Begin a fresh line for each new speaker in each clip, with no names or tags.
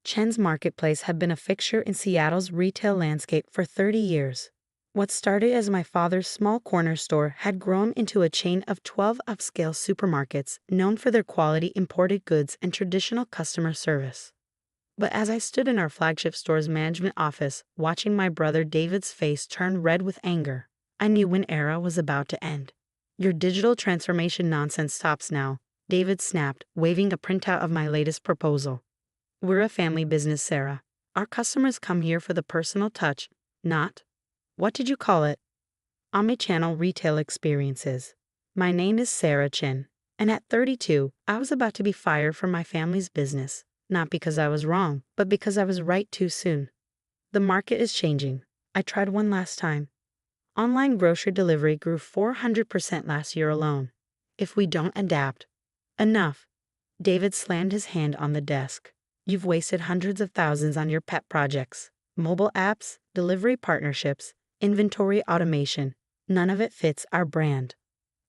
Chen's Marketplace had been a fixture in Seattle's retail landscape for 30 years. What started as my father's small corner store had grown into a chain of 12 upscale supermarkets known for their quality imported goods and traditional customer service. But as I stood in our flagship store's management office, watching my brother David's face turn red with anger, I knew one era was about to end. "Your digital transformation nonsense stops now," David snapped, waving a printout of my latest proposal. "We're a family business, Sarah. Our customers come here for the personal touch, not, what did you call it? Omnichannel retail experiences. My name is Sarah Chen, and at 32, I was about to be fired from my family's business, not because I was wrong, but because I was right too soon. The market is changing. I tried one last time. Online grocery delivery grew 400% last year alone. If we don't adapt, enough." David slammed his hand on the desk. "You've wasted hundreds of thousands on your pet projects, mobile apps, delivery partnerships, inventory automation. None of it fits our brand."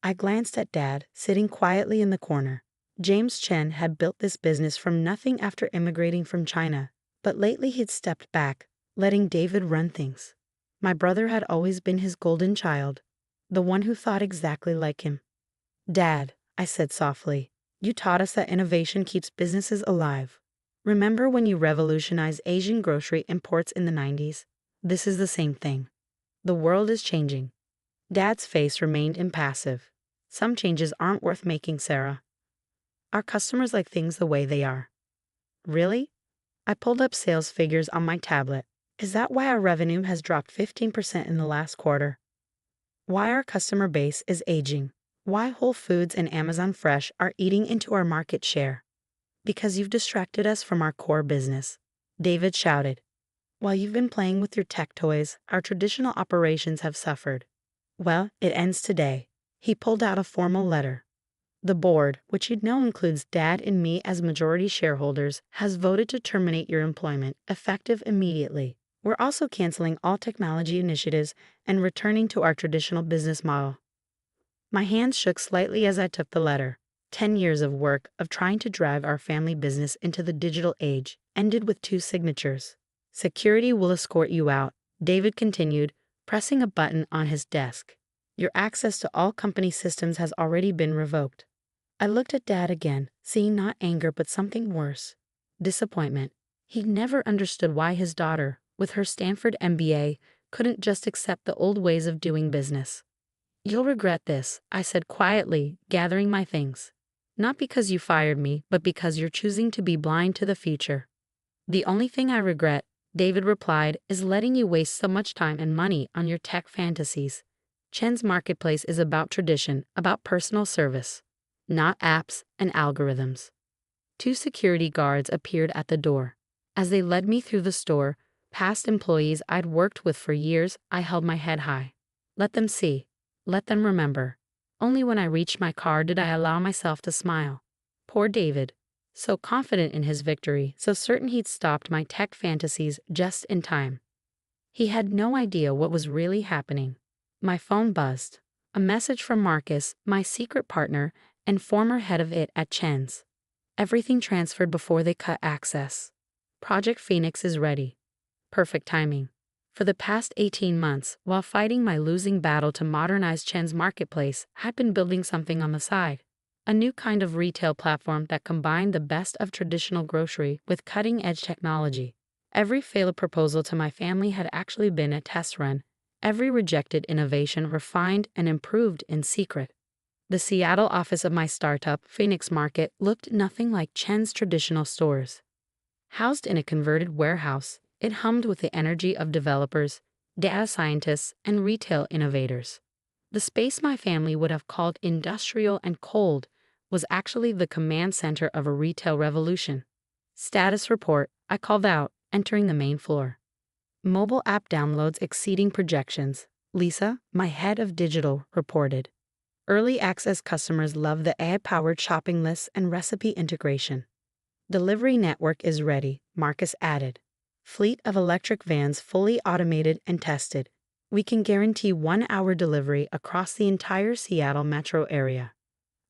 I glanced at Dad, sitting quietly in the corner. James Chen had built this business from nothing after immigrating from China, but lately he'd stepped back, letting David run things. My brother had always been his golden child, the one who thought exactly like him. "Dad," I said softly, "you taught us that innovation keeps businesses alive. Remember when you revolutionized Asian grocery imports in the 90s? This is the same thing. The world is changing." Dad's face remained impassive. "Some changes aren't worth making, Sarah. Our customers like things the way they are." "Really?" I pulled up sales figures on my tablet. "Is that why our revenue has dropped 15% in the last quarter? Why our customer base is aging? Why Whole Foods and Amazon Fresh are eating into our market share? Because you've distracted us from our core business," David shouted. "While you've been playing with your tech toys, our traditional operations have suffered. Well, it ends today." He pulled out a formal letter. "The board, which you'd know includes Dad and me as majority shareholders, has voted to terminate your employment, effective immediately. We're also canceling all technology initiatives and returning to our traditional business model." My hands shook slightly as I took the letter. 10 years of work of trying to drive our family business into the digital age ended with 2 signatures. "Security will escort you out," David continued, pressing a button on his desk. "Your access to all company systems has already been revoked." I looked at Dad again, seeing not anger but something worse. Disappointment. He never understood why his daughter, with her Stanford MBA, couldn't just accept the old ways of doing business. "You'll regret this," I said quietly, gathering my things. "Not because you fired me, but because you're choosing to be blind to the future." "The only thing I regret," David replied, "is letting you waste so much time and money on your tech fantasies. Chen's Marketplace is about tradition, about personal service, not apps and algorithms." 2 security guards appeared at the door. As they led me through the store, past employees I'd worked with for years, I held my head high. Let them see. Let them remember. Only when I reached my car did I allow myself to smile. Poor David. So confident in his victory, so certain he'd stopped my tech fantasies just in time. He had no idea what was really happening. My phone buzzed. A message from Marcus, my secret partner and former head of it at Chen's. Everything transferred before they cut access. Project Phoenix is ready. Perfect timing. For the past 18 months, while fighting my losing battle to modernize Chen's Marketplace, I'd been building something on the side. A new kind of retail platform that combined the best of traditional grocery with cutting-edge technology. Every failed proposal to my family had actually been a test run. Every rejected innovation refined and improved in secret. The Seattle office of my startup, Phoenix Market, looked nothing like Chen's traditional stores. Housed in a converted warehouse, it hummed with the energy of developers, data scientists, and retail innovators. The space my family would have called industrial and cold was actually the command center of a retail revolution. "Status report," I called out, entering the main floor. "Mobile app downloads exceeding projections," Lisa, my head of digital, reported. "Early access customers love the AI-powered shopping lists and recipe integration." "Delivery network is ready," Marcus added. "Fleet of electric vans fully automated and tested. We can guarantee 1-hour delivery across the entire Seattle metro area."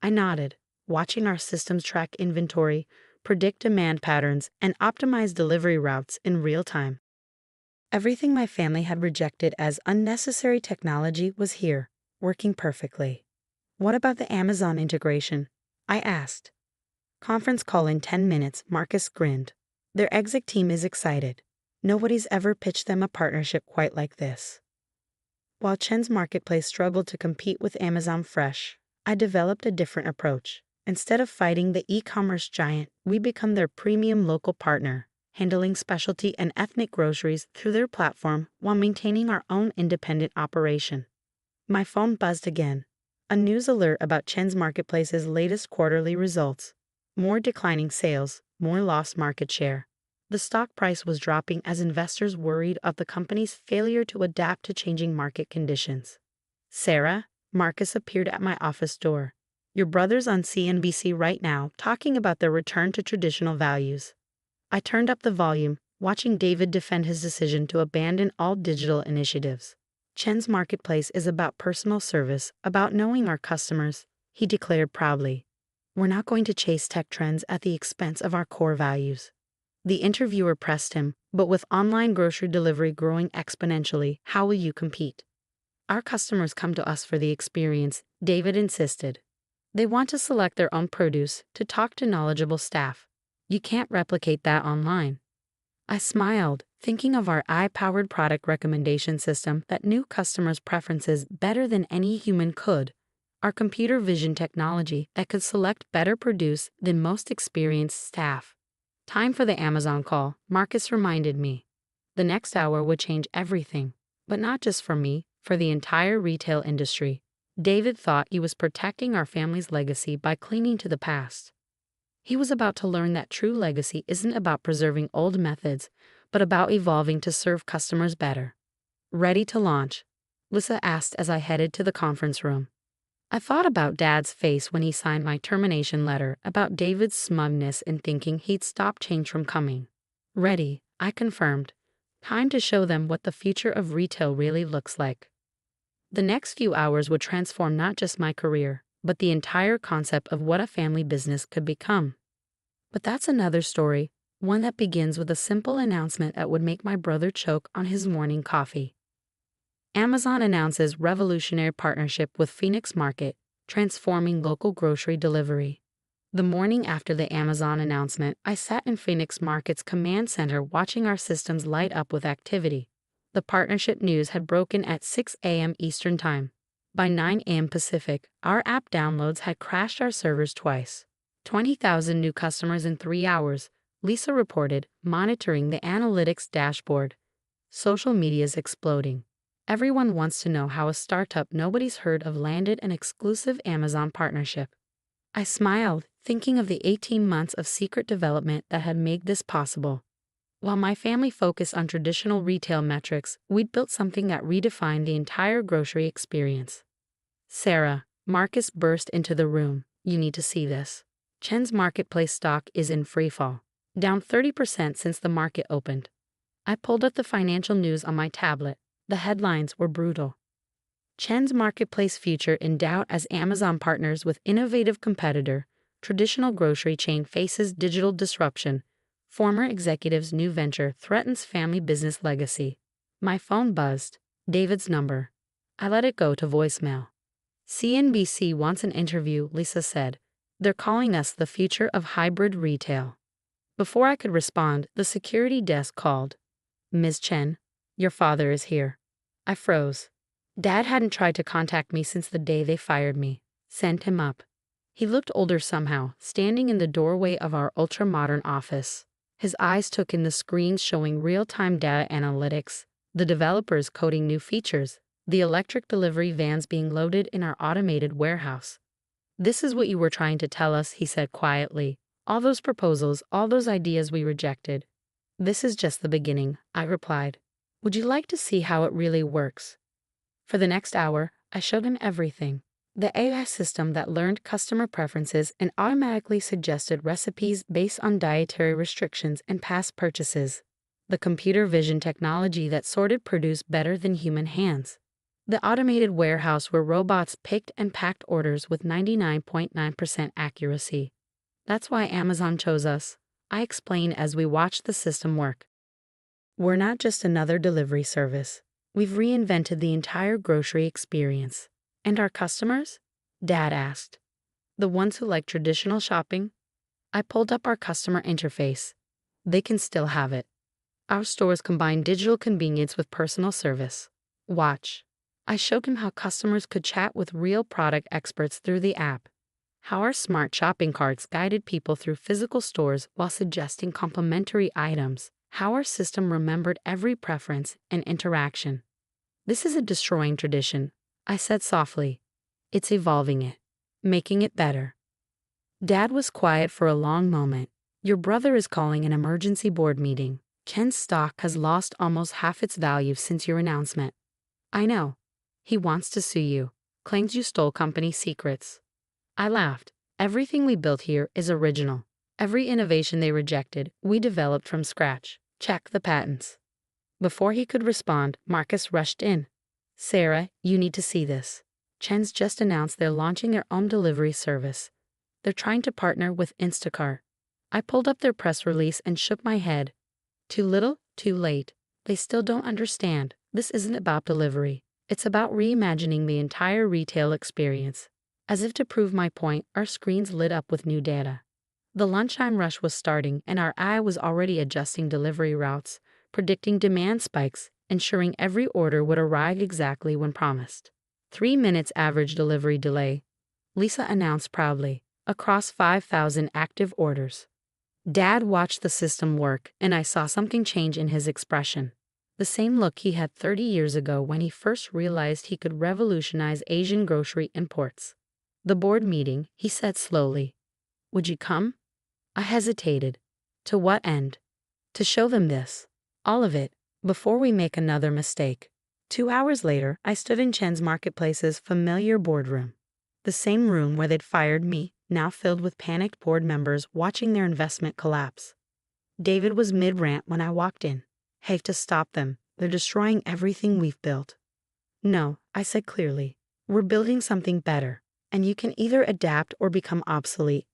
I nodded, watching our systems track inventory, predict demand patterns, and optimize delivery routes in real time. Everything my family had rejected as unnecessary technology was here, working perfectly. What about the Amazon integration? I asked. Conference call in 10 minutes, Marcus grinned. Their exec team is excited. Nobody's ever pitched them a partnership quite like this. While Chen's marketplace struggled to compete with Amazon Fresh, I developed a different approach. Instead of fighting the e-commerce giant, we become their premium local partner, handling specialty and ethnic groceries through their platform while maintaining our own independent operation. My phone buzzed again. A news alert about Chen's marketplace's latest quarterly results. More declining sales, more lost market share. The stock price was dropping as investors worried of the company's failure to adapt to changing market conditions. Sarah, Marcus appeared at my office door. Your brother's on CNBC right now talking about their return to traditional values. I turned up the volume, watching David defend his decision to abandon all digital initiatives. Chen's marketplace is about personal service, about knowing our customers, he declared proudly. We're not going to chase tech trends at the expense of our core values. The interviewer pressed him, but with online grocery delivery growing exponentially, how will you compete? Our customers come to us for the experience, David insisted. They want to select their own produce, to talk to knowledgeable staff. You can't replicate that online. I smiled, thinking of our AI-powered product recommendation system that knew customers' preferences better than any human could. Our computer vision technology that could select better produce than most experienced staff. Time for the Amazon call, Marcus reminded me. The next hour would change everything, but not just for me, for the entire retail industry. David thought he was protecting our family's legacy by clinging to the past. He was about to learn that true legacy isn't about preserving old methods, but about evolving to serve customers better. Ready to launch? Lisa asked as I headed to the conference room. I thought about Dad's face when he signed my termination letter, about David's smugness in thinking he'd stop change from coming. Ready, I confirmed. Time to show them what the future of retail really looks like. The next few hours would transform not just my career, but the entire concept of what a family business could become. But that's another story, one that begins with a simple announcement that would make my brother choke on his morning coffee. Amazon announces revolutionary partnership with Phoenix Market, transforming local grocery delivery. The morning after the Amazon announcement, I sat in Phoenix Market's command center watching our systems light up with activity. The partnership news had broken at 6 a.m. Eastern Time. By 9 a.m. Pacific, our app downloads had crashed our servers twice. 20,000 new customers in 3 hours, Lisa reported, monitoring the analytics dashboard. Social media's exploding. Everyone wants to know how a startup nobody's heard of landed an exclusive Amazon partnership. I smiled, thinking of the 18 months of secret development that had made this possible. While my family focused on traditional retail metrics, we'd built something that redefined the entire grocery experience. Sarah, Marcus burst into the room. You need to see this. Chen's marketplace stock is in freefall, down 30% since the market opened. I pulled up the financial news on my tablet. The headlines were brutal. Chen's marketplace future in doubt as Amazon partners with innovative competitor. Traditional grocery chain faces digital disruption. Former executive's new venture threatens family business legacy. My phone buzzed. David's number. I let it go to voicemail. CNBC wants an interview, Lisa said. They're calling us the future of hybrid retail. Before I could respond, the security desk called. Ms. Chen, your father is here. I froze. Dad hadn't tried to contact me since the day they fired me. Sent him up. He looked older somehow, standing in the doorway of our ultra-modern office. His eyes took in the screens showing real-time data analytics, the developers coding new features, the electric delivery vans being loaded in our automated warehouse. This is what you were trying to tell us, he said quietly. All those proposals, all those ideas we rejected. This is just the beginning, I replied. Would you like to see how it really works? For the next hour, I showed him everything. The AI system that learned customer preferences and automatically suggested recipes based on dietary restrictions and past purchases. The computer vision technology that sorted produce better than human hands. The automated warehouse where robots picked and packed orders with 99.9% accuracy. That's why Amazon chose us. I explained as we watched the system work. We're not just another delivery service. We've reinvented the entire grocery experience. And our customers? Dad asked. The ones who like traditional shopping? I pulled up our customer interface. They can still have it. Our stores combine digital convenience with personal service. Watch. I showed him how customers could chat with real product experts through the app. How our smart shopping carts guided people through physical stores while suggesting complementary items. How our system remembered every preference and interaction. This isn't destroying tradition, I said softly. It's evolving it, making it better. Dad was quiet for a long moment. Your brother is calling an emergency board meeting. Chen's stock has lost almost half its value since your announcement. I know. He wants to sue you, claims you stole company secrets. I laughed. Everything we built here is original. Every innovation they rejected, we developed from scratch. Check the patents. Before he could respond, Marcus rushed in. Sarah, you need to see this. Chen's just announced they're launching their own delivery service. They're trying to partner with Instacart. I pulled up their press release and shook my head. Too little, too late. They still don't understand. This isn't about delivery. It's about reimagining the entire retail experience. As if to prove my point, our screens lit up with new data. The lunchtime rush was starting, and our AI was already adjusting delivery routes, predicting demand spikes, ensuring every order would arrive exactly when promised. 3 minutes average delivery delay, Lisa announced proudly, across 5,000 active orders. Dad watched the system work, and I saw something change in his expression. The same look he had 30 years ago when he first realized he could revolutionize Asian grocery imports. The board meeting, he said slowly. Would you come? I hesitated. To what end? To show them this. All of it, before we make another mistake. 2 hours later, I stood in Chen's Marketplace's familiar boardroom. The same room where they'd fired me, now filled with panicked board members watching their investment collapse. David was mid-rant when I walked in. Have to stop them. They're destroying everything we've built. No, I said clearly. We're building something better, and you can either adapt or become obsolete.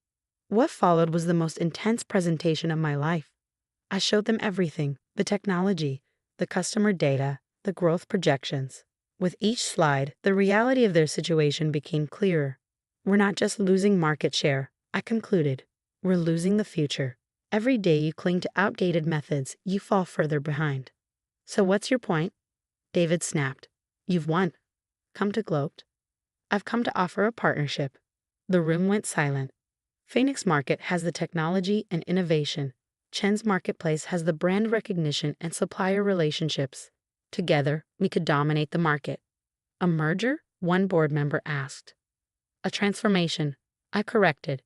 What followed was the most intense presentation of my life. I showed them everything, the technology, the customer data, the growth projections. With each slide, the reality of their situation became clearer. We're not just losing market share, I concluded. We're losing the future. Every day you cling to outdated methods, you fall further behind. So what's your point? David snapped. You've won. Come to gloat. I've come to offer a partnership. The room went silent. Phoenix Market has the technology and innovation. Chen's Marketplace has the brand recognition and supplier relationships. Together, we could dominate the market. A merger? One board member asked. A transformation, I corrected.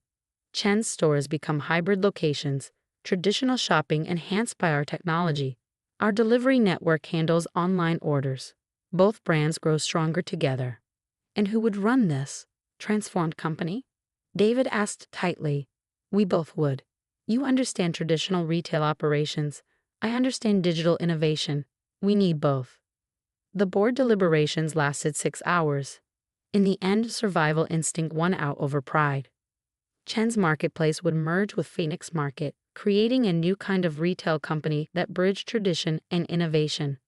Chen's stores become hybrid locations, traditional shopping enhanced by our technology. Our delivery network handles online orders. Both brands grow stronger together. And who would run this transformed company? David asked tightly. We both would. You understand traditional retail operations. I understand digital innovation. We need both. The board deliberations lasted 6 hours. In the end, survival instinct won out over pride. Chen's Marketplace would merge with Phoenix Market, creating a new kind of retail company that bridged tradition and innovation.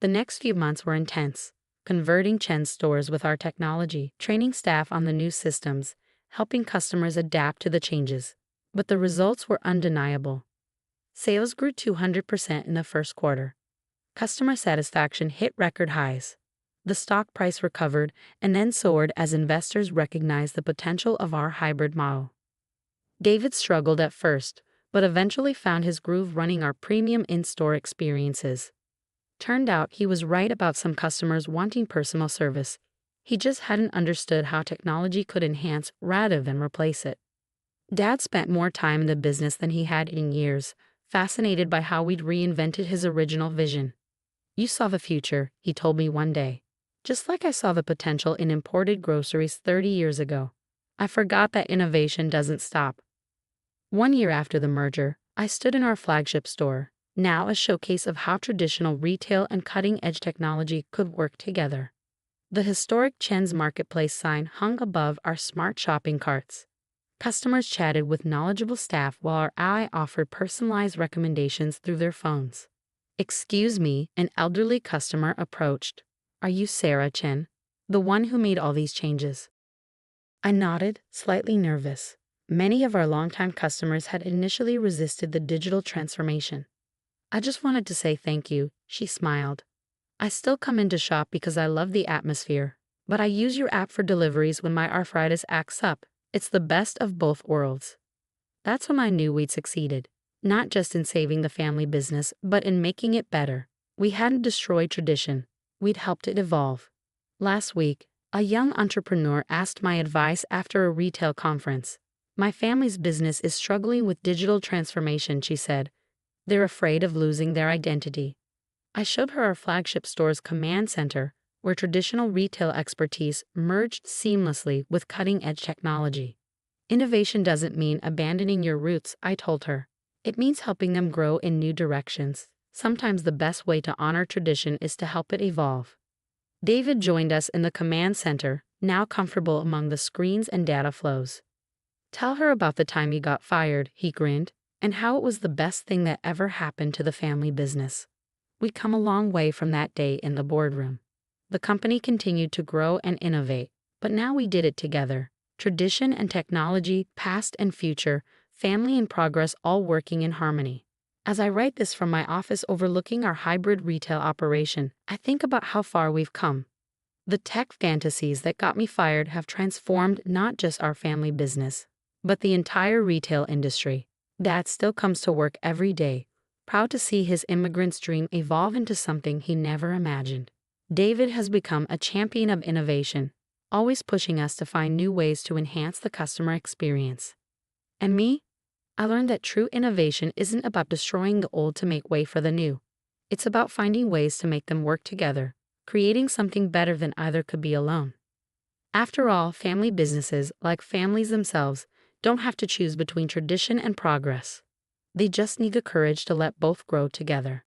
The next few months were intense, converting Chen's stores with our technology, training staff on the new systems, helping customers adapt to the changes. But the results were undeniable. Sales grew 200% in the first quarter. Customer satisfaction hit record highs. The stock price recovered and then soared as investors recognized the potential of our hybrid model. David struggled at first, but eventually found his groove running our premium in-store experiences. Turned out he was right about some customers wanting personal service. He just hadn't understood how technology could enhance rather than replace it. Dad spent more time in the business than he had in years, fascinated by how we'd reinvented his original vision. You saw the future, he told me one day. Just like I saw the potential in imported groceries 30 years ago. I forgot that innovation doesn't stop. 1 year after the merger, I stood in our flagship store, now a showcase of how traditional retail and cutting-edge technology could work together. The historic Chen's Marketplace sign hung above our smart shopping carts. Customers chatted with knowledgeable staff while our eye offered personalized recommendations through their phones. "Excuse me," an elderly customer approached. "Are you Sarah Chen, the one who made all these changes?" I nodded, slightly nervous. Many of our longtime customers had initially resisted the digital transformation. "I just wanted to say thank you," she smiled. "I still come in to shop because I love the atmosphere, but I use your app for deliveries when my arthritis acts up. It's the best of both worlds." That's when I knew we'd succeeded, not just in saving the family business, but in making it better. We hadn't destroyed tradition, we'd helped it evolve. Last week, a young entrepreneur asked my advice after a retail conference. "My family's business is struggling with digital transformation," she said. "They're afraid of losing their identity." I showed her our flagship store's command center, where traditional retail expertise merged seamlessly with cutting-edge technology. "Innovation doesn't mean abandoning your roots," I told her. "It means helping them grow in new directions. Sometimes the best way to honor tradition is to help it evolve." David joined us in the command center, now comfortable among the screens and data flows. "Tell her about the time you got fired," he grinned, "and how it was the best thing that ever happened to the family business." We'd come a long way from that day in the boardroom. The company continued to grow and innovate, but now we did it together. Tradition and technology, past and future, family and progress all working in harmony. As I write this from my office overlooking our hybrid retail operation, I think about how far we've come. The tech fantasies that got me fired have transformed not just our family business, but the entire retail industry. Dad still comes to work every day, proud to see his immigrant's dream evolve into something he never imagined. David has become a champion of innovation, always pushing us to find new ways to enhance the customer experience. And me? I learned that true innovation isn't about destroying the old to make way for the new. It's about finding ways to make them work together, creating something better than either could be alone. After all, family businesses, like families themselves, don't have to choose between tradition and progress. They just need the courage to let both grow together.